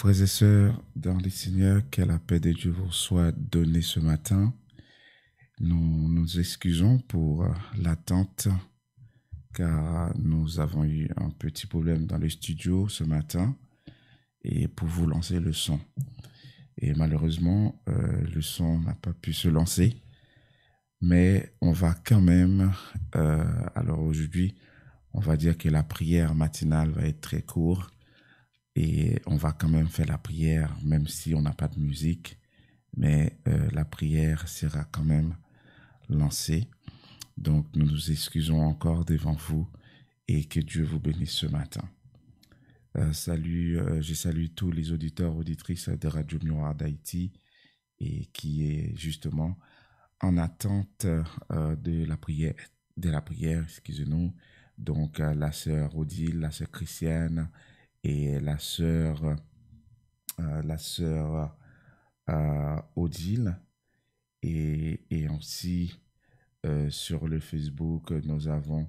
Frères et sœurs, dans les Seigneurs, que la paix de Dieu vous soit donnée ce matin. Nous nous excusons pour l'attente car nous avons eu un petit problème dans le studio ce matin et pour vous lancer le son. Et malheureusement, le son n'a pas pu se lancer, mais on va quand même, alors aujourd'hui, on va dire que la prière matinale va être très courte. Et on va quand même faire la prière, même si on n'a pas de musique, mais la prière sera quand même lancée. Donc nous nous excusons encore devant vous et que Dieu vous bénisse ce matin. Je salue tous les auditeurs, auditrices de Radio Miroir d'Haïti et qui est justement en attente de la prière, excusez-nous. Donc la sœur Odile, la sœur Christiane, et la sœur Odile et aussi sur le Facebook nous avons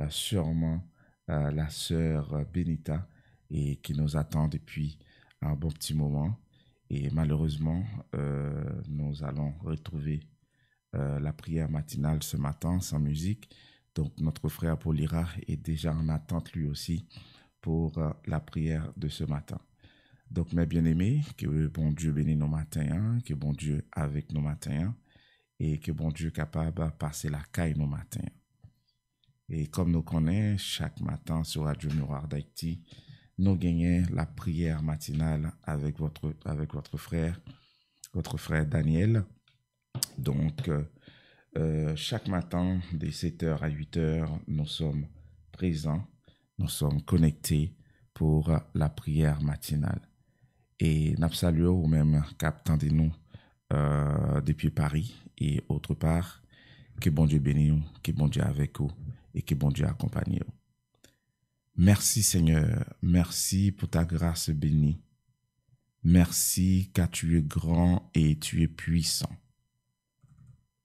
sûrement la sœur Benita et qui nous attend depuis un bon petit moment et malheureusement nous allons retrouver la prière matinale ce matin sans musique. Donc notre frère Paulira est déjà en attente lui aussi pour la prière de ce matin. Donc, mes bien-aimés, que bon Dieu bénisse nos matins, que bon Dieu avec nos matins, et que bon Dieu capable de passer la caille nos matins. Et comme nous connaissons, chaque matin sur Radio Miroir d'Haïti, nous gagnons la prière matinale avec votre frère Daniel. Donc, chaque matin, de 7h à 8h, nous sommes présents. Nous sommes connectés pour la prière matinale. Et nous saluons ou même captant nous depuis Paris et autre part. Que bon Dieu bénisse, que bon Dieu avec vous et que bon Dieu accompagne vous. Merci Seigneur, merci pour ta grâce bénie. Merci car tu es grand et tu es puissant.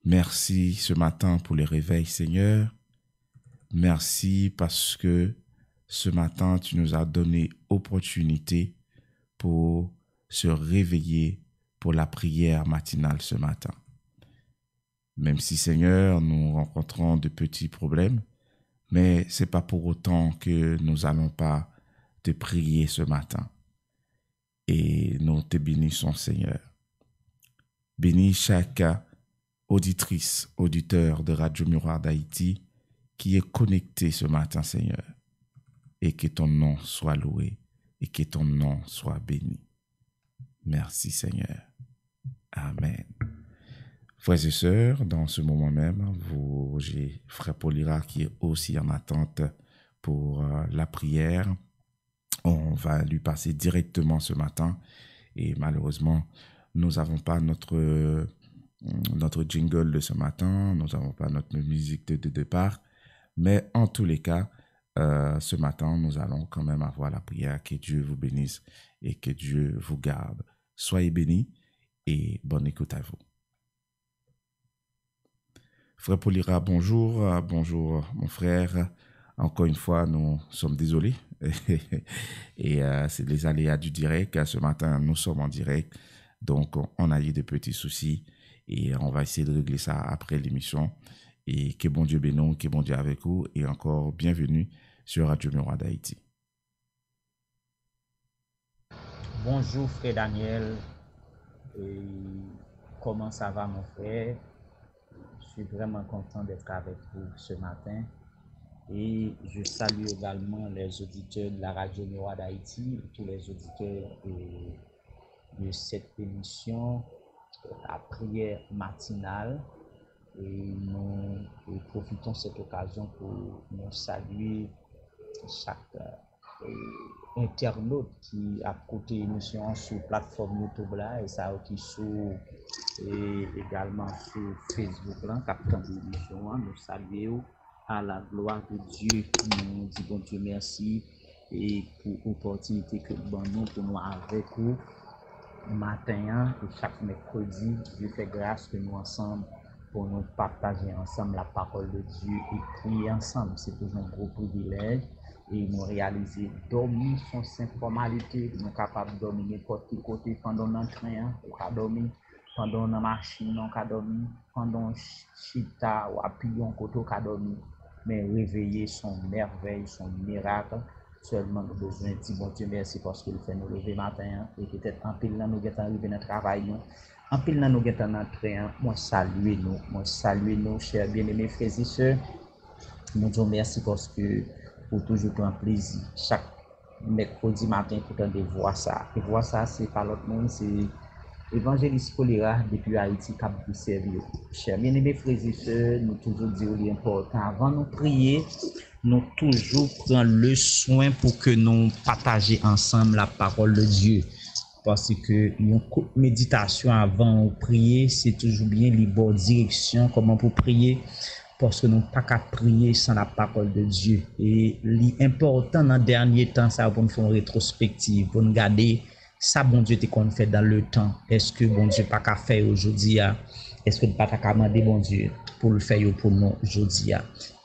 Merci ce matin pour le réveil Seigneur. Merci parce que ce matin, tu nous as donné opportunité pour se réveiller pour la prière matinale ce matin. Même si, Seigneur, nous rencontrons de petits problèmes, mais c'est pas pour autant que nous allons pas te prier ce matin. Et nous te bénissons, Seigneur. Bénis chaque auditrice, auditeur de Radio Miroir d'Haïti qui est connecté ce matin, Seigneur. Et que ton nom soit loué et que ton nom soit béni. Merci Seigneur. Amen. Frères et sœurs, dans ce moment même, j'ai frère Paulira qui est aussi en attente pour la prière. On va lui passer directement ce matin et malheureusement, nous n'avons pas notre jingle de ce matin, nous n'avons pas notre musique de départ, mais en tous les cas, ce matin, nous allons quand même avoir la prière. Que Dieu vous bénisse et que Dieu vous garde. Soyez bénis et bonne écoute à vous. Frère Paulira, bonjour. Bonjour mon frère. Encore une fois, nous sommes désolés. Et c'est les aléas du direct. Ce matin, nous sommes en direct. Donc, on a eu des petits soucis et on va essayer de régler ça après l'émission. Et que bon Dieu bénisse, que bon Dieu avec vous. Et encore bienvenue sur Radio Miroir d'Haïti. Bonjour frère Daniel, comment ça va mon frère? Je suis vraiment content d'être avec vous ce matin et je salue également les auditeurs de la Radio Miroir d'Haïti, tous les auditeurs de cette émission, la prière matinale. Et nous profitons de cette occasion pour nous saluer chaque internaute qui a écouté l'émission sur plateforme YouTube là et ça qui sur et également sur Facebook là qui a entendu l'émission. Nous saluons à la gloire de Dieu, nous disons bon Dieu merci et pour l'opportunité que nous pour nous avec vous matin et chaque mercredi. Dieu fait grâce que nous ensemble pour nous partager ensemble la parole de Dieu et prier ensemble. C'est toujours un gros privilège et nous réaliser dormir sont simple formalité, nous capables de dormir n'importe quel côté pendant notre train, ou à dormir pendant la machine, on peut dormir pendant chita ou appuyer on côté on dormir, mais réveiller son merveille, son miracle. Seulement nous besoin de bon Dieu merci parce qu'il fait nous lever matin et peut-être en pile là nous gêtons arriver dans travail nous. En pile là nous gêtons dans train, moi saluer nous chers bien-aimés frères et sœurs. Nous disons merci parce que pour toujours prendre plaisir chaque mercredi matin pour de voir ça. Et voir ça c'est pas l'autre monde, c'est évangéliste Colera depuis Haïti qui a servi. Chers bien-aimés frères et sœurs, nous toujours dire l'important avant nous prier, nous toujours prendre le soin pour que nous partagions ensemble la parole de Dieu. Parce que une méditation avant de prier, c'est toujours bien les bonnes directions, comment pour prier. Parce que nous pas qu'à prier sans la parole de Dieu. Et l'important dans le dernier temps, ça pour nous faire une rétrospective, pour nous garder ça bon Dieu qu'on fait dans le temps. Est-ce que bon Dieu pas qu'à faire aujourd'hui? Est-ce que pas qu'à demander bon Dieu pour le faire pour nous aujourd'hui?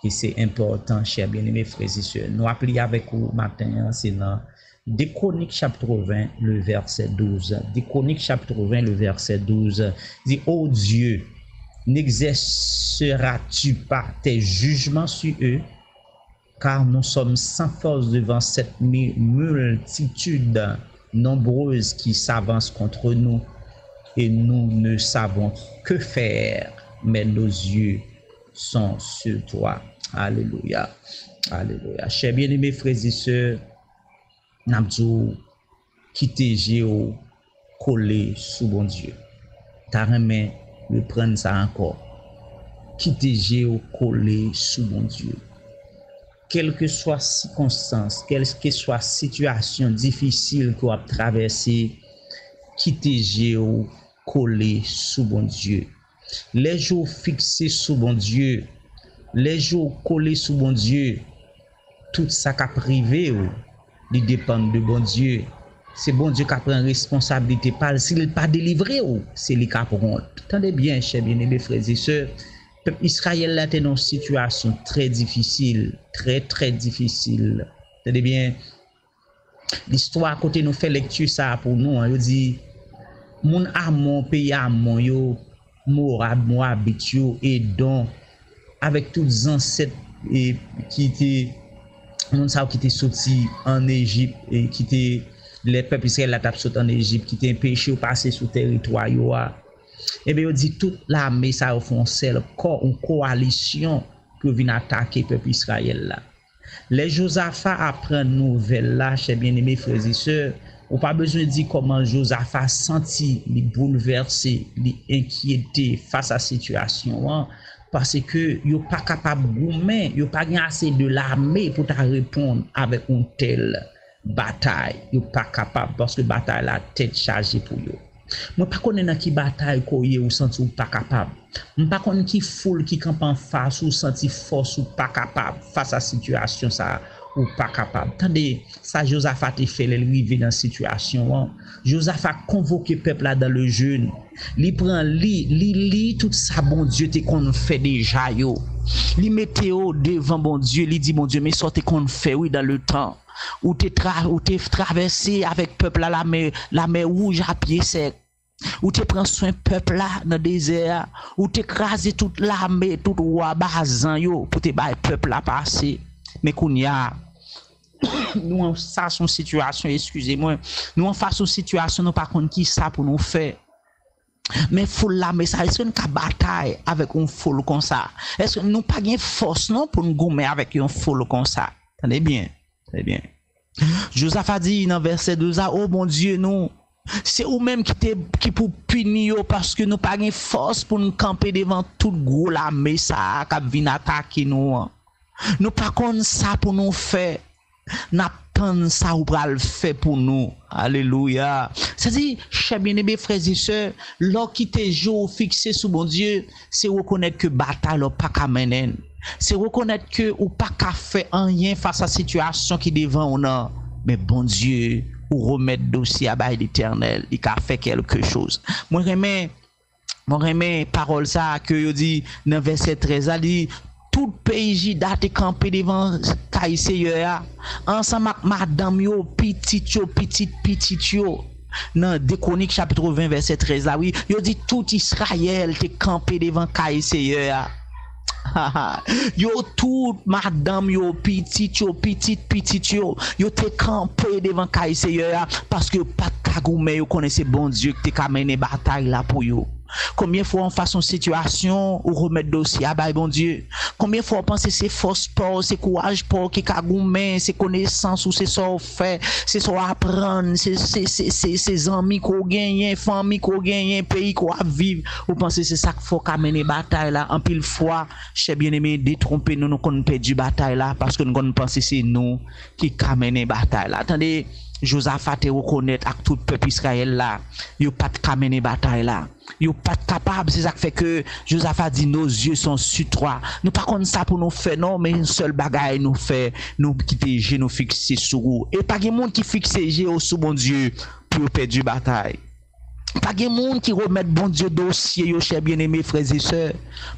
Et c'est important, chers bien-aimés frères et sœurs. Nous appelons avec vous matin, c'est dans Des Chroniques chapitre 20, le verset 12. Des Chroniques chapitre 20, le verset 12. Dit, ô Dieu, n'exerceras-tu pas tes jugements sur eux? Car nous sommes sans force devant cette multitude nombreuse qui s'avance contre nous et nous ne savons que faire, mais nos yeux sont sur toi. Alléluia. Alléluia. Chers bien-aimés frères et sœurs, Namdou, quitter Géo, coller sous bon Dieu. T'as remis, le prendre ça encore. Quitter Géo, coller sous bon Dieu. Quelle que soit circonstance, quelle que soit situation difficile qu'on a traversée, quitter Géo, coller sous bon Dieu. Les jours fixés sous bon Dieu, les jours collés sous bon Dieu, tout ça qu'a privé, il dépend de bon Dieu. C'est bon Dieu qui prend responsabilité. S'il n'est pas délivré, c'est lui qui prend. Attendez bien, chers bien-aimés frères et sœurs. Le peuple Israël là est dans une situation très difficile, très difficile. Attendez bien, l'histoire côté nous fait lecture ça pour nous. Il dit, mon Amon, pays Amon, yo, Moabit, yo, et donc, avec tous les ancêtres qui étaient sortis en Égypte et qui étaient les peuples israéliens qui sorti en Égypte, qui étaient péchés ou passés sur le territoire, et bien, on dit toute l'armée, ça font une coalition qui vient attaquer le peuple Israël là. Les Josaphat apprennent nouvelle là, chers bien-aimés frères et sœurs. On n'a pas besoin de dire comment Josaphat senti, les bouleversé, les inquiété face à la situation. Parce que yo pas capable goumen, yo pas assez de l'armée pour te répondre avec une telle bataille. Yo pas capable parce que bataille la tête chargée pour yo. Moi pas connais dans qui bataille koye ou senti ou pas capable. Moi pas connais qui foule qui campe en face ou senti force ou pas capable face à situation ça ou pas capable. Attendez, ça Josaphat te fait l'arrivée dans situation. Josaphat convoqué peuple là dans le jeûne. Li prend li tout ça bon Dieu te qu'on fait déjà yo. Li mette devant bon Dieu, li dit bon Dieu mais sortez qu'on fait oui dans le temps où t'es traversé avec peuple là la mer rouge à pied sec. Où tu prends soin peuple là dans le désert, où tu écrases toute l'armée, tout roi bazan yo pour te bailler peuple là passer. Mais qu'on y a nous en façon situation, excusez-moi, nous en façon situation nous pas contre qui ça pour nous faire. Mais foule là mais ça est-ce qu'on a bataille avec une foule comme ça? Est-ce que nous pas gain force non pour nous gommer avec une foule comme ça? Tenez bien. Très bien. Josaphat dit dans verset 12, oh mon Dieu, nous, c'est ou même qui pour punir parce que nous pas de force pour nous camper devant tout gros l'armée ça qui vient attaquer nous. Nous pas comme ça pour nous faire. N'attend ça ou pour le faire pour nous. Alléluia. C'est-à-dire, chers bien-aimés frères et sœurs, l'or qui te jour fixé sous mon Dieu, c'est reconnaître que bataille n'a pas qu'à mener. C'est reconnaître que ou pas qu'à faire rien face à la situation qui devant on a. Mais bon Dieu, ou remettre dossier à l'Éternel, il a fait quelque chose. Moi remets parole ça que yo dit dans verset 13 a dit tout pays Juda te campé devant caille Seigneur. Ensemble avec madame yo, petit yo. Dans des Chroniques chapitre 20 verset 13 là oui, yo dit tout Israël t'est campé devant caille Seigneur. Yo tout madame yo petit yo te campé devant caille Seigneur parce que pas de kagoumé yo connaissez bon Dieu qui te mené bataille là pour yo. Combien de fois on fasse une situation ou remettre dossier à bon Dieu? Combien de fois on pense c'est force pour, c'est courage pour, qui kagoumé, c'est connaissance ou c'est ça fait, c'est ça apprendre, c'est amis qu'on gagne, famille qu'on gagne, pays qu'on vivre. Vous pensez c'est ça qu'il faut mener bataille là en pile fois, chers bien-aimés, détromper nous qu'on perdu bataille là parce que nous pensons c'est nous qui mener bataille là. Attendez, Josaphat te reconnaître avec tout peuple Israël là, yo pas de mener bataille là. Yo pas capable, c'est ça qui fait que Josaphat dit nos yeux sont sur toi. Nous pas comme ça pour nous faire non, mais une seule bagaille nous fait nous quitter G nous fixer sur vous. Et pas de monde qui fixe G au sous bon Dieu pour perdre bataille. Pas de monde qui remet bon Dieu dossier yo chers bien-aimés frères et sœurs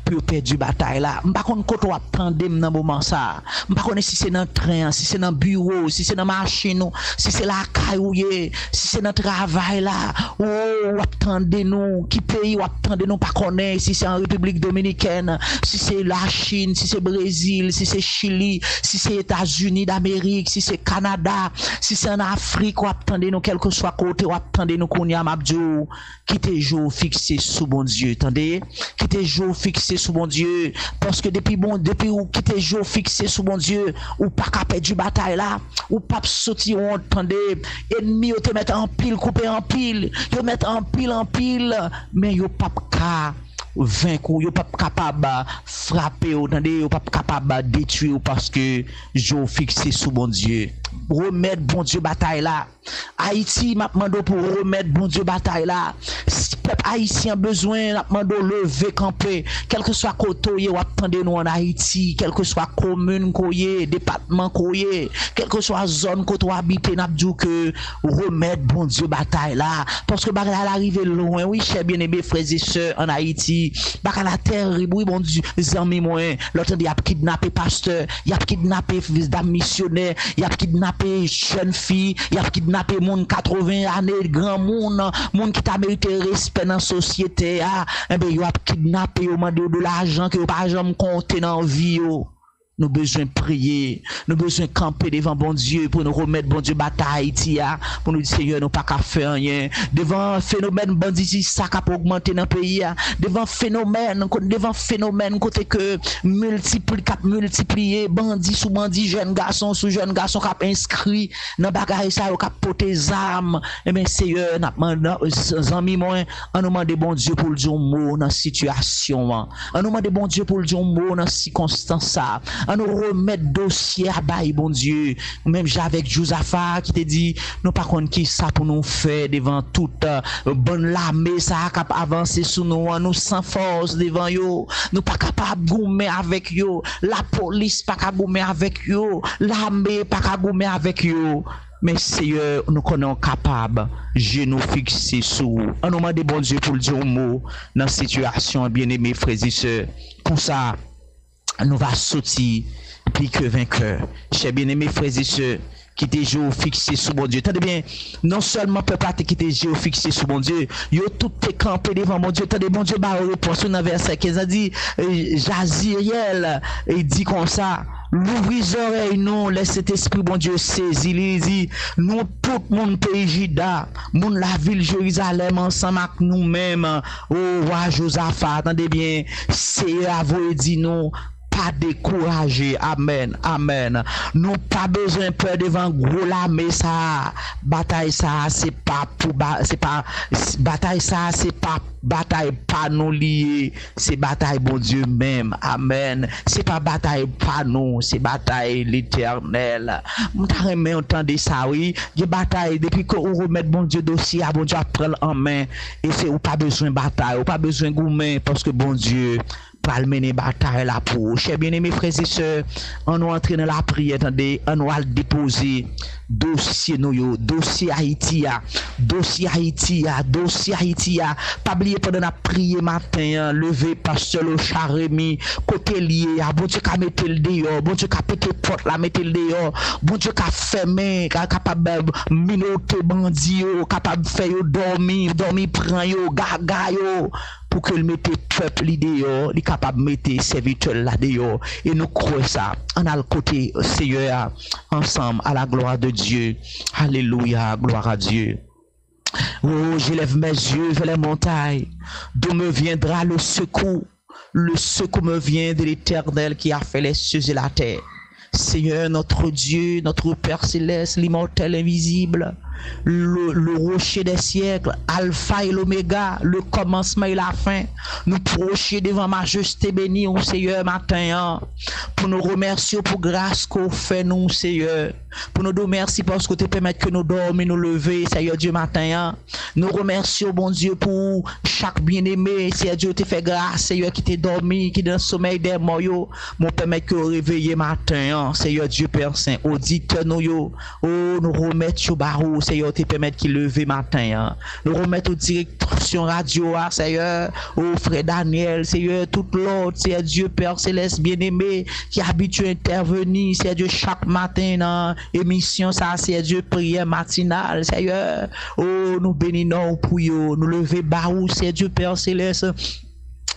pour perdre bataille là. M'pas konn koto attendre dans moment ça. M'pas konn si c'est dans train, si c'est dans bureau, si c'est dans machine, si c'est la caille, si c'est dans travail là. Oh, attendez nous, qui pays attendez nous pas connaît si c'est en République dominicaine, si c'est la Chine, si c'est Brésil, si c'est Chili, si c'est États-Unis d'Amérique, si c'est Canada, si c'est en Afrique ou attendez nous quel que soit côté ou attendez nous qu'on y a mabdou qui te joue fixé sous bon Dieu, attendez, qui te joue fixé sous bon Dieu, parce que depuis ou qui te joue fixé sous bon Dieu, ou pas qu'à perdre du bataille là, ou pas sortir, attendez, ennemi ou te mettre en pile, couper en pile, yo mettre en pile, mais yo pas qu'à vaincre, yo pas capable frapper, attendez, yo pas capable détruire parce que yo fixé sous bon Dieu. Remettre bon Dieu bataille là. Haïti m'a demandé pour remettre bon Dieu bataille là. Si peuple haïtien besoin m'a demandé lever camper, quel que soit côté ou attendez nous en Haïti, quel que soit commune koyé, département koyé, quel que soit zone côté habiter n'a dit que remettre bon Dieu bataille là parce que bagaille arrive loin oui chers bien-aimés frères et sœurs en Haïti, bagaille la terre oui bon Dieu amis moi l'autre dit a kidnapper pasteur, il a kidnapper dame missionnaire, il a kidnapper jeune fille, il a kidnapper monde 80 années grand monde qui t'a mérité respect dans société et ben il a kidnapper au mandé de l'argent que pas jamais compter dans vie yo. Nous besoin prier, nous besoin camper devant bon Dieu pour nous remettre bon Dieu bataille Haïti pour nous dire Seigneur nous pas qu'à faire rien devant phénomène bandit ça qui a augmenté dans pays devant phénomène côté que multiplier bandit sous bandit jeune garçon sous jeune garçon qui a inscrit dans bagaille ça qui a porté armes et bien Seigneur n'a amis moi on nous demande bon Dieu pour le dire mot dans situation on nous demande bon Dieu pour le dire mot dans circonstance ça on nous remettre dossier à bail bon Dieu même avec Josaphat qui te dit nous pas contre qui ça pour nous faire devant toute bonne l'armée ça cap avancer sous nous sans force devant yo nous pas capable goumer avec yo la police pas capable goumer avec yo l'armée pas capable goumer avec yo mais Seigneur nous connaissons capable genoux fixés sous on nous demande bon Dieu pour le dire mot dans situation bien-aimés frères et sœurs pour ça nous va sortir plus que vainqueur. Chers bien-aimés frères et sœurs, qui étaient toujours fixés sous bon Dieu. Attendez bien, non seulement peuple qui était toujours fixé sous bon Dieu, yo tout est campé devant mon Dieu. Attendez, bon Dieu, bah, réponse dans verset 15, a dit, Jaziriel, il dit comme ça, l'ouvrir les oreilles, non, laisse cet esprit, bon Dieu, saisir, il dit, nous, tout le monde pays Juda, monde la ville Jérusalem, ensemble avec nous-mêmes, oh, roi Josaphat, attendez bien, c'est à vous, dit non, pas décourager, amen, amen. Nous pas besoin peur devant gros l'armée ça, bataille ça, c'est pas pour c'est pas bataille ça, c'est pas bataille pas nous lié, c'est bataille bon Dieu même, amen. C'est pas bataille pas nous, c'est bataille l'Éternel. Nous t'aimer entendre ça oui, des bataille depuis que on remet bon Dieu dossier, bon Dieu prendre en main et c'est ou pas besoin bataille, ou pas besoin gourmet parce que bon Dieu pas le mener bataille là pour chers bien-aimés frères et sœurs on nous entrer dans la prière attendez on nous déposer dossier nous yo, dossier Haïti ya, dossier Haïti ya, dossier Haïti ya. Pas oublier pendant la prière matin, lever pasteur le Charemi, côté lié, bon Dieu qu'a mettre le dehors, bon Dieu qu'a pété porte la mettre le dehors, bon Dieu qu'a fermé, capable minoter bandit yo, capable faire yo dormir prend yo, gaga yo. Pour que le mette peuple dehors, il est capable de mettre serviteur là dehors. Et nous croyons ça. On a le côté Seigneur ensemble à la gloire de Dieu. Alléluia, gloire à Dieu. Oh, j'élève mes yeux vers les montagnes. D'où me viendra le secours? Le secours me vient de l'Éternel qui a fait les cieux et la terre. Seigneur, notre Dieu, notre Père céleste, l'immortel invisible, le rocher des siècles, alpha et l'oméga, le commencement et la fin, nous procher devant majesté bénie, au Seigneur, matin, pour nous remercier pour grâce qu'on fait nous, Seigneur, pour nous remercier parce que tu permets que nous dormions et nous lever, Seigneur Dieu, matin, nous remercions, bon Dieu, pour chaque bien-aimé, Seigneur Dieu, te fait grâce, Seigneur, qui t'est dormi, qui est dans le sommeil des morts, mon permet que vous réveillez matin, Seigneur Dieu, Père Saint, auditeur nous, oh, nous remettons au barreau, Seigneur, te permettre qu'il leve matin. Nous remettons aux directions radio, Seigneur, au frère Daniel, Seigneur, tout l'autre, Seigneur Dieu, Père Céleste, bien-aimé, qui habitue à intervenir, Seigneur Dieu, chaque matin dans émission, ça, Seigneur Dieu, prière matinale, Seigneur. Oh, nous bénissons pour vous, nous lever barou, Seigneur Dieu, Père Céleste.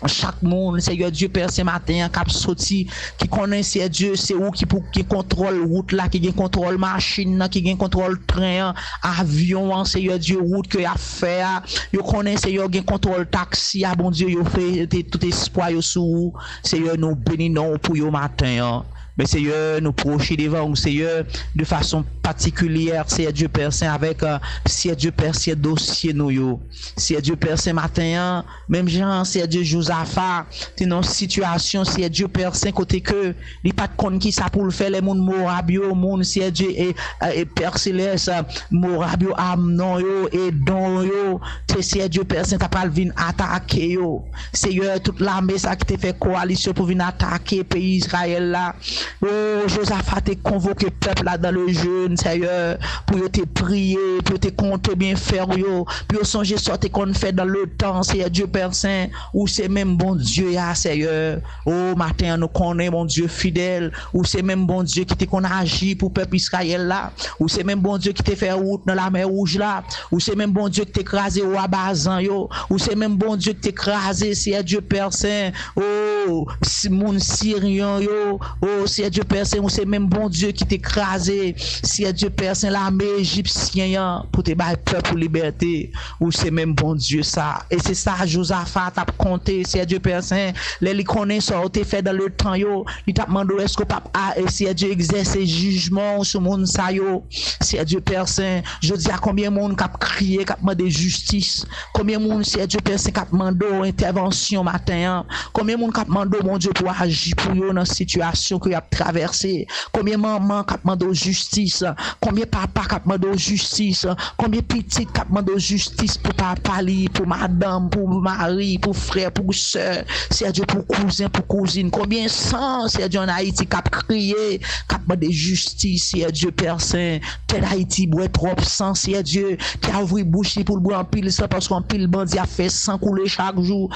Chaque monde, Seigneur Dieu, Père, ce matin, cap sorti, qui connaît, Seigneur Dieu, c'est où qui contrôle route là, qui contrôle machine, qui contrôle train, avion, Seigneur Dieu, route que y a fait, yo connaît, Seigneur, qui contrôle taxi, bon Dieu, yo fait tout espoir yo sous, Seigneur, nous bénissons pour yo matin, mais Seigneur, nous procher devant vous, Seigneur, de façon particulière, Seigneur Dieu Père Saint, avec Seigneur Dieu Père Saint, dossier nous yo. Seigneur Dieu Père Saint, matin, même Jean, Seigneur Dieu Josaphat, t'es dans une situation, Seigneur Dieu Père Saint, côté que, il pas de compte qui ça pour le faire, les mondes morabio, monde, Seigneur Dieu, et Père Céleste, morabio, amnon yo, et don yo, t'es Seigneur Dieu Père Saint, t'as pas le vin attaquer yo. Seigneur, toute l'armée, ça qui te fait coalition pour venir attaquer pays Israël là. Oh, Josaphat te convoqué peuple là dans le jeûne, Seigneur, pour te prier, pour te compter bien faire yo, pour songer sortir qu'on fait dans le temps, Seigneur Dieu Père Saint, ou c'est même bon Dieu, ya, Seigneur. Oh, matin, nous connaissons mon Dieu fidèle, ou c'est même bon Dieu qui te qu'on agit pour peuple Israël là, ou c'est même bon Dieu qui te fait route dans la mer rouge là, ou c'est même bon Dieu qui t'écrasé au Abazan yo, ou c'est même bon Dieu qui t'écrasé, Seigneur Dieu Père Saint, oh, mon Syrien yo, oh, Seigneur Dieu Père Saint, c'est même bon Dieu qui t'écrasé, Seigneur Dieu Père Saint, l'armée égyptienne pour te battre peuple pour liberté, ou c'est même bon Dieu ça, et c'est ça Josaphat a compté, Seigneur Dieu Père Saint, les connaît ça, t'es fait dans le temps yo, il t'a demandé est-ce que papa a, et Seigneur Dieu exerce jugement sur monde ça yo, Seigneur Dieu Père Saint, je dis à combien monde qui a crié, qui a demandé justice, combien monde Seigneur Dieu Père Saint qui a demandé intervention matin, combien monde qui a demandé mon Dieu pour agir pour eux dans situation que y a traversé, combien maman qui a demandé justice, combien papa qui a demandé justice, combien petit qui a demandé justice pour papa, pour madame, pour mari, pour frère, pour soeur, c'est Dieu pour cousin, pour cousine, combien sang, c'est Dieu en Haïti qui a crié, qui a demandé justice, c'est Dieu Père Saint, tel Haïti boit propre sang, c'est Dieu qui a ouvert bouche pour le boire en pile sang parce qu'en pile bandit a fait sang couler chaque jour,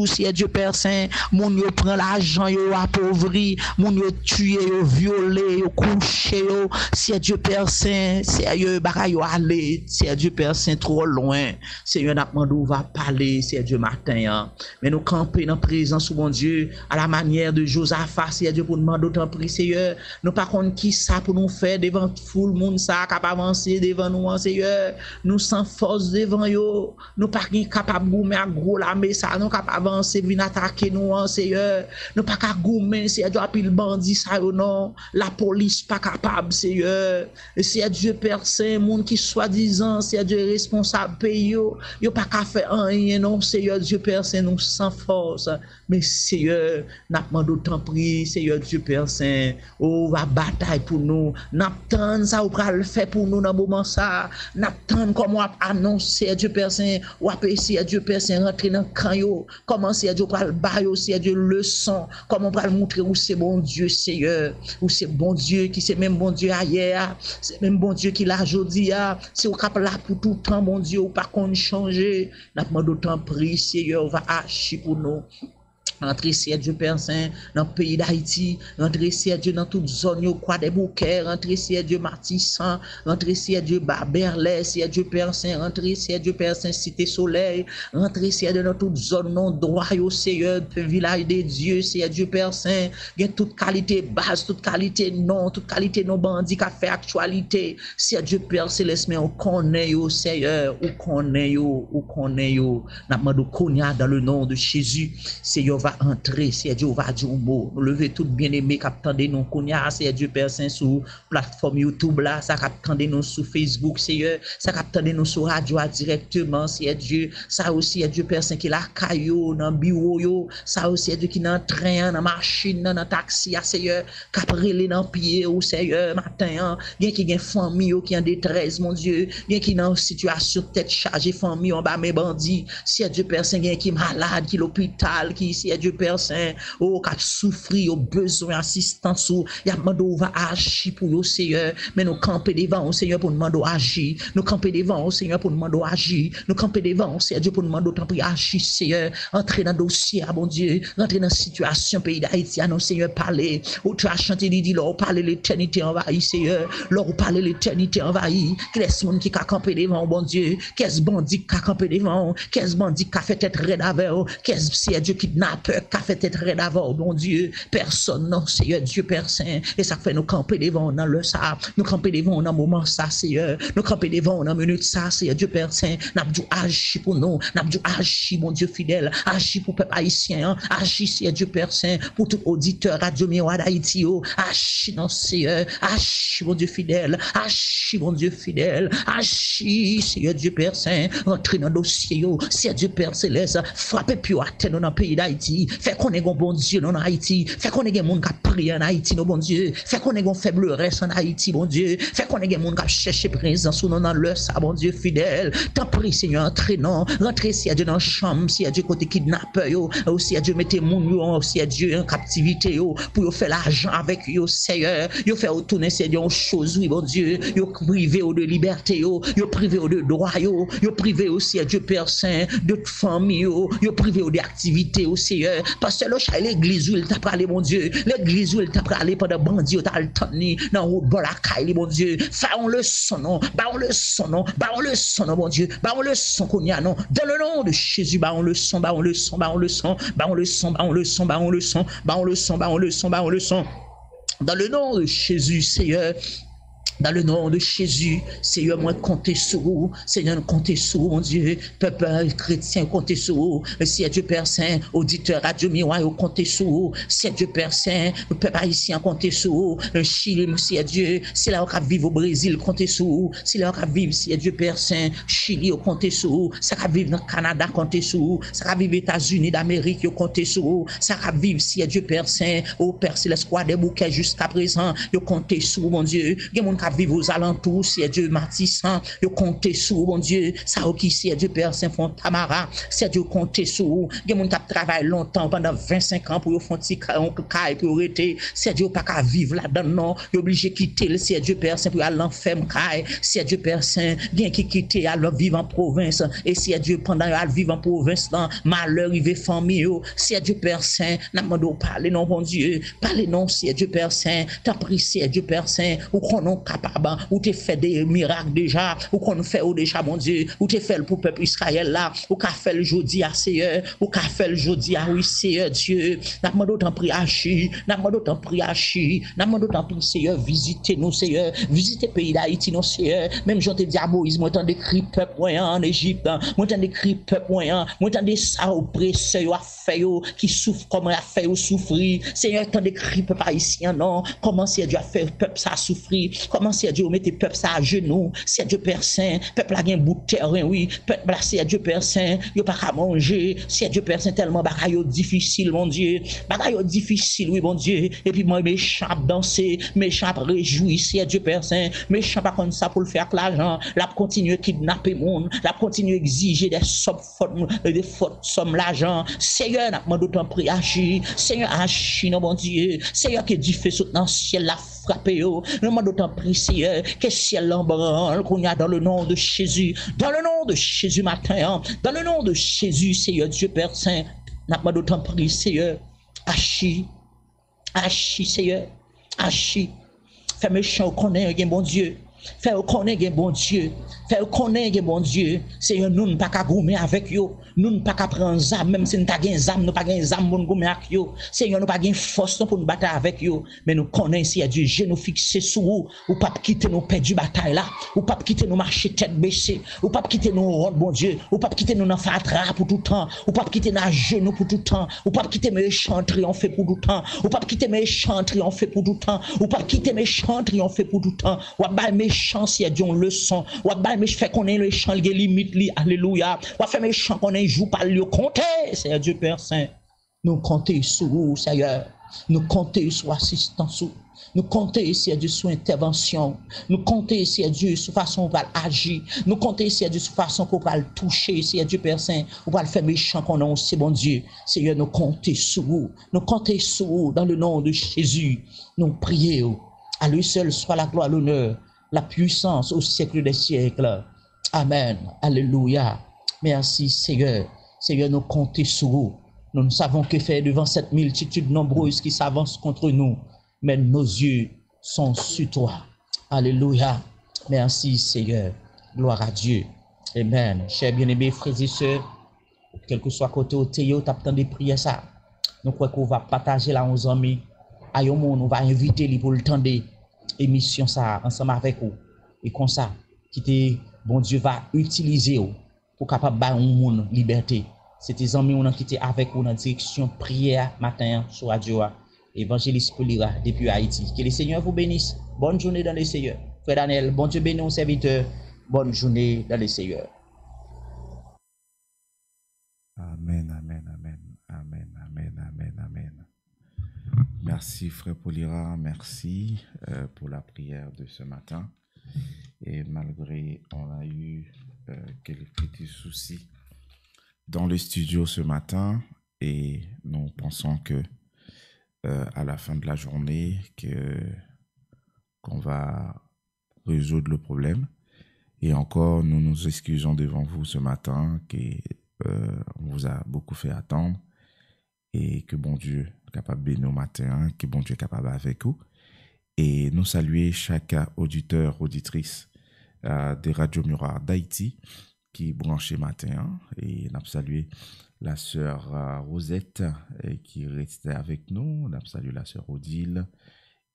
c'est Dieu Père Saint, moun yo prend l'argent yo appauvri, moun yo tué yo violé yo couché yo, c'est Dieu Père Saint, c'est Dieu bagaille yo aller, c'est Dieu Père Saint trop loin, Seigneur n'a demandé où va parler, c'est Dieu matin, mais nous camper dans présence de mon Dieu à la manière de Josaphat, c'est Dieu pour demander autant prix, Seigneur, nous pas contre qui ça pour nous faire devant foule monde ça capable avancer devant nous, Seigneur, nous sans force devant yo, nous pas capable goumer à gros la mais ça nous capable avancer venir attaquer nous, Seigneur, nous pas capable goumer, c'est Dieu apil bandit ça non, la police pas capable, Seigneur, c'est Dieu Père Saint, monde qui soi-disant c'est Dieu responsable pays yo pas qu'à faire rien non, Seigneur Dieu Père Saint, nous sans force, mais Seigneur n'a pas d'autant prix, Seigneur Dieu Père Saint, oh va bataille pour nous, n'attend ça ou pas le faire pour nous dans moment ça, n'attend comme on annoncer Dieu Père Saint, ou apprécier Dieu Père Saint rentrer dans camp yo, comment c'est Dieu pas le bail aussi Dieu leçon, comment on va montrer où c'est bon Dieu, Seigneur. Ou c'est bon Dieu qui c'est même bon Dieu hier, c'est même bon Dieu qui l'a aujourd'hui. C'est au cap là pour tout temps, mon Dieu, ou pas qu'on change. N'a pas d'autant pris, Seigneur, va agir pour nous. Rentrer, Seigneur Dieu Père Saint, dans le pays d'Haïti. Rentrer, Seigneur Dieu, dans toute zone, au Croix des Bouquets. Rentrer, Seigneur Dieu, Martissan. Rentrer, Seigneur Dieu, Barberlais. Seigneur Dieu Père Saint. Rentrer, Seigneur Dieu Père Saint, Cité Soleil. Rentrer, Seigneur Dieu, dans toute zone, non droit, au Seigneur, village des dieux, Seigneur Dieu Père Saint. Il y a toute qualité base, toute qualité non bandit qui a fait actualité. Seigneur Dieu Père Céleste, mais on connaît, au Seigneur, on connaît, n'a pas de cognac dans le nom de Jésus. Seigneur va entrer, Seigneur Dieu va dire un mot. Nous lever tout bien-aimé qui attendez nous cognac, Seigneur Dieu Père Saint sur plateforme YouTube là, ça qui attendez nous sur Facebook, Seigneur, ça qui attendez nous sur radio directement, Seigneur Dieu, ça aussi Seigneur Dieu Père Saint qui la caillou dans bureau yo, ça aussi Seigneur Dieu qui dans train, dans machine, dans taxi, Seigneur, qui relé dans pied au Seigneur matin, bien qui gen famille qui en détresse mon Dieu, bien qui dans situation tête chargée famille en bas mes bandits, Seigneur Dieu Père Saint qui malade, qui l'hôpital, qui Seigneur Dieu Père Saint, oh, qui a souffri, au besoin d'assistance, il y a demandé va agir pour le Seigneur, mais nous camper devant au Seigneur pour demander agir, nous camper devant au Seigneur pour demander agir, nous camper devant au Seigneur Dieu pour demander autant pour agir, Seigneur, entrer dans le dossier, bon Dieu, rentrer dans la situation, pays d'Haïti, non Seigneur, parler, ou tu as chanté, dit, là, parler l'éternité envahie, Seigneur, là, ou parler l'éternité envahie, qu'est-ce monde qui a campé devant, bon Dieu, qu'est-ce bandit qui a campé devant, qu'est-ce bandit qui a fait être raide avec, qu'est-ce Seigneur Dieu kidnappeur qui a fait être raide avec, bon Dieu, personne, non, Seigneur Dieu Père Saint, et ça fait nous camper devant dans le ça, nous camper devant dans moment ça, Seigneur, nous camper devant dans minute ça, Seigneur Dieu Père Saint, n'a dû agir pour nous, n'a dû agir, mon Dieu fidèle, agir pour peuple haïtien, agir, Seigneur Dieu Père Saint, pour tout auditeur Radio Miroir d'Haïti, agir, non, Seigneur, agir, mon Dieu fidèle, agir, mon Dieu fidèle, agir, Seigneur Dieu Père Saint, entrer dans le dossier, Seigneur Dieu Père Céleste, frappez plus à terre dans le pays d'Haïti, fait qu'on ait un bon Dieu dans Haïti, fait qu'on ait un monde qui a prié en Haïti, non, bon Dieu, fait qu'on ait un faible reste en Haïti, bon Dieu, fait qu'on ait un monde qui a cherché présence ou non dans le ça, bon Dieu fidèle, t'en prie, Seigneur, entrez, non, rentrez, Seigneur Dieu, dans la chambre, Seigneur Dieu, côté kidnappeur, aussi, Dieu, mettez mon Seigneur Dieu, en captivité, pour faire l'argent avec eux, Seigneur, yo faire retourner, Seigneur, aux choses, oui, bon Dieu, yo privé de liberté, yo privé de droit, yo privé aussi, Dieu Père Saint, de famille, yo privé d'activité, Seigneur, parce que l'église où il t'a parlé, mon Dieu, l'église où il t'a parlé pendant bandit, t'as le temps, dans le bon la caille, mon Dieu, faisons le son, non, on le son, non, on le son, non, mon Dieu, on le son qu'on y a, non, dans le nom de Jésus, on le son, on le son, on le son, on le son, on le son, on le son, on le son, on le son, on le son, dans le nom de Jésus, Seigneur. Dans le nom de Jésus, Seigneur, moi, comptez sur vous. Seigneur, comptez sur vous, mon Dieu. Peuple chrétien, comptez sur vous. Seigneur Dieu Père Saint, auditeur Radio Miroir, comptez sur vous. Seigneur Dieu Père Saint, le peuple haïtien, comptez sur vous. Le Chili, Seigneur Dieu, c'est là où on vivre au Brésil, comptez sur vous. C'est là où on vivre, Seigneur Dieu Père Saint, Chili, comptez sur vous. Ça va vivre dans le Canada, comptez sur vous. Ça va vivre aux États-Unis d'Amérique, comptez sur vous. Ça va vivre, Seigneur Dieu Père Saint, au Père Céleste, Croix des Bouquets jusqu'à présent, comptez sur vous, mon Dieu. Vivre aux alentours, c'est Dieu Matissan, yo comptez sur mon Dieu, ça qui c'est Dieu Père Saint Fontamara, c'est Dieu comptez sur, gen moun t'a travaillé longtemps pendant 25 ans pour yo font ti caille pour arrêter, c'est Dieu pas qu'à vivre là-dedans non, yo obligé quitter le c'est Dieu Père Saint pour aller l'enferme caille, c'est Dieu Père Saint, gen qui quitter aller vivre en province et c'est Dieu pendant yo vivre en province là, malheur arrivé famille yo, c'est Dieu Père Saint, n'a mando parler non bon Dieu, parler non c'est Dieu Père Saint, t'as pris c'est Dieu Père Saint, ou qu'on non capable ou te fait des miracles déjà, ou qu'on fait déjà, mon Dieu, ou te fait pour le peuple Israël là, ou qu'a fait le jeudi à Seigneur, ou qu'a fait le jeudi à oui, Seigneur Dieu, n'a pas d'autant pris agir, n'a pas d'autant pris agir, n'a pas d'autant pris Seigneur, visitez nous, Seigneur, visitez le pays d'Haïti, non, Seigneur, même j'en te dis à Moïse, moi t'en décrit peuple moyen en Égypte, moi t'en décrit peuple moyen, moi t'en des ça oppresseur, a fait qui souffre, comment a fait souffrir, Seigneur, t'en décrit peuple haïtien, non, comment Seigneur Dieu a fait peuple ça souffrir, comment Comment, Seigneur Dieu, mettez peuple ça à genoux, Seigneur Dieu Père Saint, peuple a un bout de terrain, oui, peuple là, Seigneur Dieu Père Saint, il pas qu'à manger, Seigneur Dieu Père Saint, tellement bagaille difficile, mon Dieu, bagaille difficile, oui, mon Dieu, et puis moi, méchant danser, méchant réjouir, Seigneur Dieu Père Saint, méchant pas comme ça pour le faire avec l'argent, la continuer kidnapper monde, la continuer exiger des fautes sommes l'argent, Seigneur, n'a pas d'autant pris agir, Seigneur, agis, non, mon Dieu, Seigneur, que Dieu fait sauter dans le ciel, la frappé, nous demandons d'autant pris, Seigneur, que ciel l'embranle, qu'on y a dans le nom de Jésus, dans le nom de Jésus matin, dans le nom de Jésus, Seigneur Dieu Père Saint, n'a pas d'autant pris, Seigneur, agis, Seigneur, agis, fais méchant connaître, bon Dieu. Fais connaître bon Dieu. Fais connaître bon Dieu. Seigneur, nous ne pas qu'à gommer avec yo. Nous ne pas qu'à prendre zam, même si nous pas gain zam, nous pas gain zam pour nous gommer avec yo. Seigneur, nous pas gain force pour nous battre avec yo. Mais nous connaissons Seigneur Dieu, je nous fixer sur vous. Ou pas quitter nous perdre du bataille là. Ou pas quitter nous marcher tête baissée. Ou pas quitter nous rôle bon Dieu. Ou pas quitter nous dans fatra pour tout temps. Ou pas quitter nous genoux pour tout temps. Ou pas quitter méchant triompher pour tout temps. Ou pas quitter méchant triompher pour tout temps. Ou pas quitter méchant triompher pour tout temps. Ou pas méchant si Dieu une leçon. Ou pas méchant fait qu'on ait le champ les limites li. Alléluia. Ou faire méchant qu'on ait joue par le compter. Seigneur Dieu Père Saint. Nous comptons sur vous, Seigneur. Nous comptons sur assistance. Nous comptons, Seigneur Dieu, sur intervention. Nous comptons, Seigneur Dieu, sur façon pour agir. Nous comptons, Seigneur Dieu, sur façon pour le toucher, Seigneur Dieu Père Saint, pour le faire méchant qu'on a aussi, bon Dieu. Seigneur, nous comptons sur vous. Nous comptons sur vous dans le nom de Jésus. Nous prions. À lui seul soit la gloire, l'honneur, la puissance au siècle des siècles. Amen. Alléluia. Merci, Seigneur. Seigneur, nous comptons sur vous. Nous ne savons que faire devant cette multitude nombreuse qui s'avance contre nous. Mais nos yeux sont sur toi. Alléluia. Merci Seigneur. Gloire à Dieu. Amen. Chers bien-aimés frères et sœurs, quel que soit côté où tu es, tu as de prier ça. Nous croyons qu'on va partager là aux amis. À yon monde, on va inviter lui pour le temps de émission ça ensemble avec vous. Et comme ça, qui bon Dieu va utiliser pour capable ba un monde liberté. C'est tes amis qui étaient avec vous dans direction prière matin sur radio. Évangéliste Polira depuis Haïti. Que le Seigneur vous bénisse. Bonne journée dans le Seigneur. Frère Daniel, bon Dieu bénisse nos serviteurs. Bonne journée dans le Seigneur. Amen, amen, amen, amen, amen, amen, amen. Merci frère Polira, merci pour la prière de ce matin. Et malgré on a eu quelques petits soucis dans le studio ce matin et nous pensons que à la fin de la journée qu'on va résoudre le problème. Et encore, nous nous excusons devant vous ce matin qu'on vous a beaucoup fait attendre et que bon Dieu est capable de bénir au matin, que bon Dieu est capable avec vous. Et nous saluer chaque auditeur, auditrice des Radio Miroir d'Haïti qui branché matin et nous saluer la sœur Rosette qui restait avec nous. Nous saluons la sœur Odile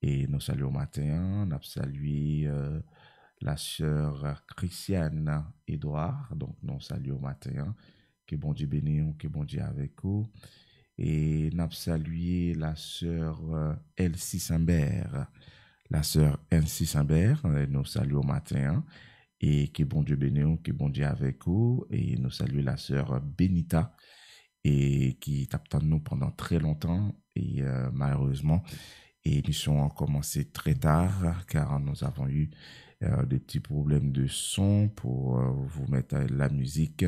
et nous saluons au matin. Nous saluons la sœur Christiane Edouard. Donc nous saluons au matin. Que bon Dieu bénisse, que bon Dieu avec vous. Et nous saluons la sœur Elsie Simbert. La sœur Elsie Simbert, nous saluons au matin. Et que bon Dieu bénisse, que bon Dieu avec vous. Et nous saluons la sœur Benita et qui t'attend nous pendant très longtemps et malheureusement et nous avons commencé très tard car nous avons eu des petits problèmes de son pour vous mettre la musique,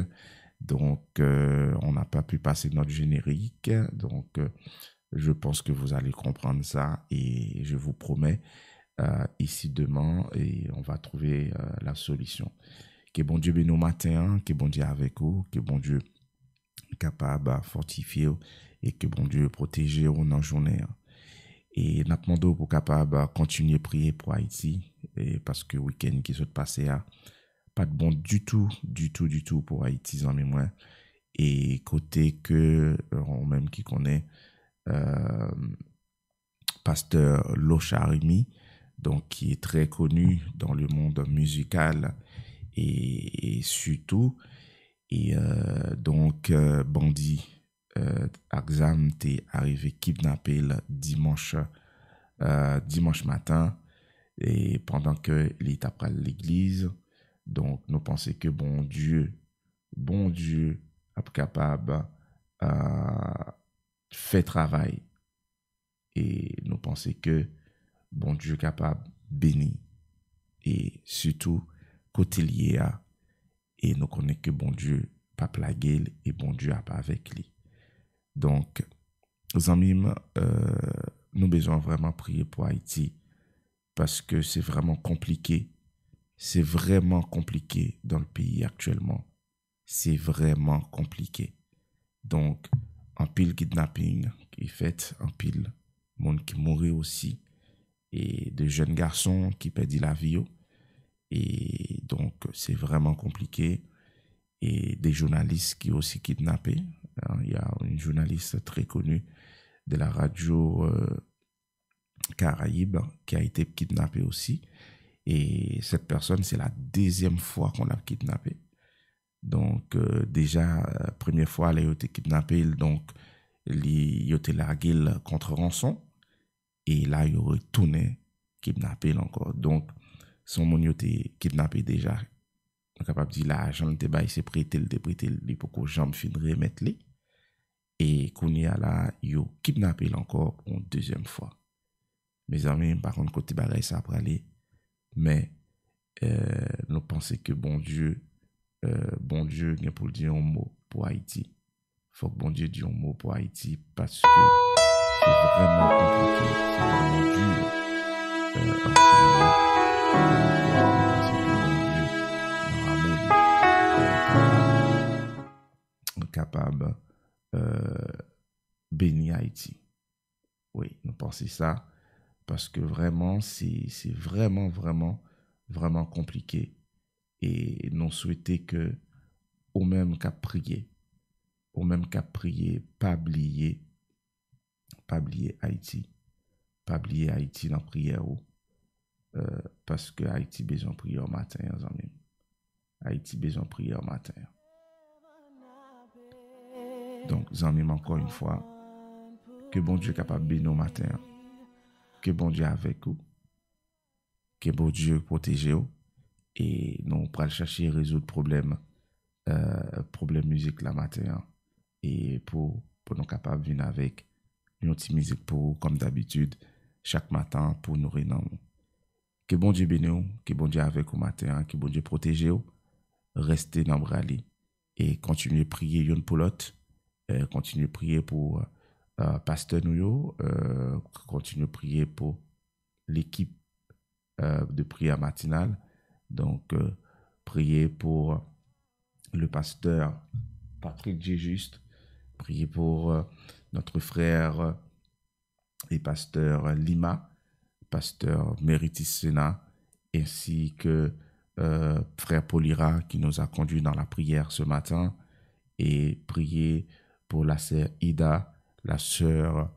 donc on n'a pas pu passer notre générique, donc je pense que vous allez comprendre ça et je vous promets ici demain et on va trouver la solution. Que bon Dieu bénisse au matin, que bon Dieu avec vous, que bon Dieu capable de fortifier et que bon Dieu protège dans la journée. Et nous demandons pour capable de continuer à prier pour Haïti et parce que le week-end qui s'est passé a pas de bon du tout pour Haïti en mémoire. Et côté que on même qui connaît pasteur Locharimi, donc qui est très connu dans le monde musical et surtout et donc bandit Axam t'est arrivé kidnappé le dimanche matin et pendant que l'État prend l'église, donc nous pensons que bon Dieu est capable faire travail et nous pensons que bon Dieu est capable bénir et surtout côté lié à et nous connaissons que bon Dieu pas plagué et bon Dieu a pas avec lui. Donc amis, nous besoin vraiment prier pour Haïti parce que c'est vraiment compliqué. C'est vraiment compliqué dans le pays actuellement. C'est vraiment compliqué. Donc, un pile kidnapping qui est fait, un pile monde qui mourit aussi, et de jeunes garçons qui perdent la vie. Et donc, c'est vraiment compliqué. Et des journalistes qui sont aussi kidnappés. Il y a une journaliste très connue de la radio Caraïbe qui a été kidnappée aussi. Et cette personne, c'est la deuxième fois qu'on l'a kidnappée. Donc, déjà, première fois, elle a été kidnappée, donc, il a été largué contre rançon. Et là, il a retourné kidnappé encore. Donc, son monde a été kidnappé déjà. On est capable de dire, l'argent était bail, c'est prêté, il pour que j'en fin de remettre les. Et qu'on y a là, il a kidnappé encore pour une deuxième fois. Mes amis, par contre, côté bagaille, ça après aller. Mais, nous pensons que bon Dieu, vient pour dire un mot pour Haïti. Faut que bon Dieu dise un mot pour Haïti parce que c'est vraiment compliqué, c'est vraiment dur en ce moment. Parce que bon Dieu, dans l'amour, est capable bénir Haïti. Oui, nous pensons ça parce que vraiment, c'est vraiment, vraiment, vraiment compliqué. Et nous souhaitons que, au même qu'à prier, pas oublier Haïti, dans la prière, parce que Haïti besoin de prier au matin, les amis. Haïti besoin de prier au matin. Donc, les amis, encore une fois, que bon Dieu est capable de bénir au matin, que bon Dieu est avec vous, que bon Dieu protège vous, et nous pourrons chercher à résoudre problème musique la matin, et pour nous capables de venir avec une petite musique pour vous, comme d'habitude, chaque matin pour nous réunir. Que bon Dieu bénisse vous, que bon Dieu avec vous matin, que bon Dieu protège vous, restez dans le bras et continuez à prier une pour l'autre, continuez à prier pour pasteur nous, continuez à prier pour l'équipe de prière matinale. Donc, priez pour le pasteur Patrick J-Juste, priez pour notre frère et pasteur Lima, pasteur Méritis Sénat, ainsi que frère Polira qui nous a conduits dans la prière ce matin, et priez pour la sœur Ida, la sœur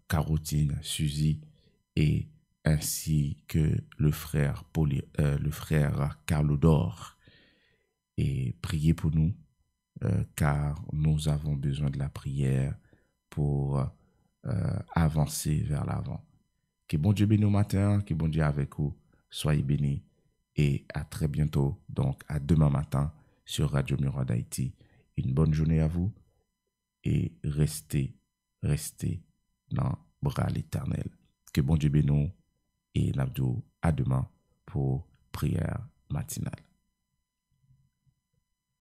Carotine Suzy, et ainsi que le frère Carlo Dor. Et priez pour nous, car nous avons besoin de la prière pour avancer vers l'avant. Que bon Dieu bénisse au matin, que bon Dieu avec vous, soyez bénis et à très bientôt, donc à demain matin sur Radio Miroir d'Haïti. Une bonne journée à vous et restez dans le bras l'Éternel. Que bon Dieu bénisse et Nabdou à demain pour prière matinale.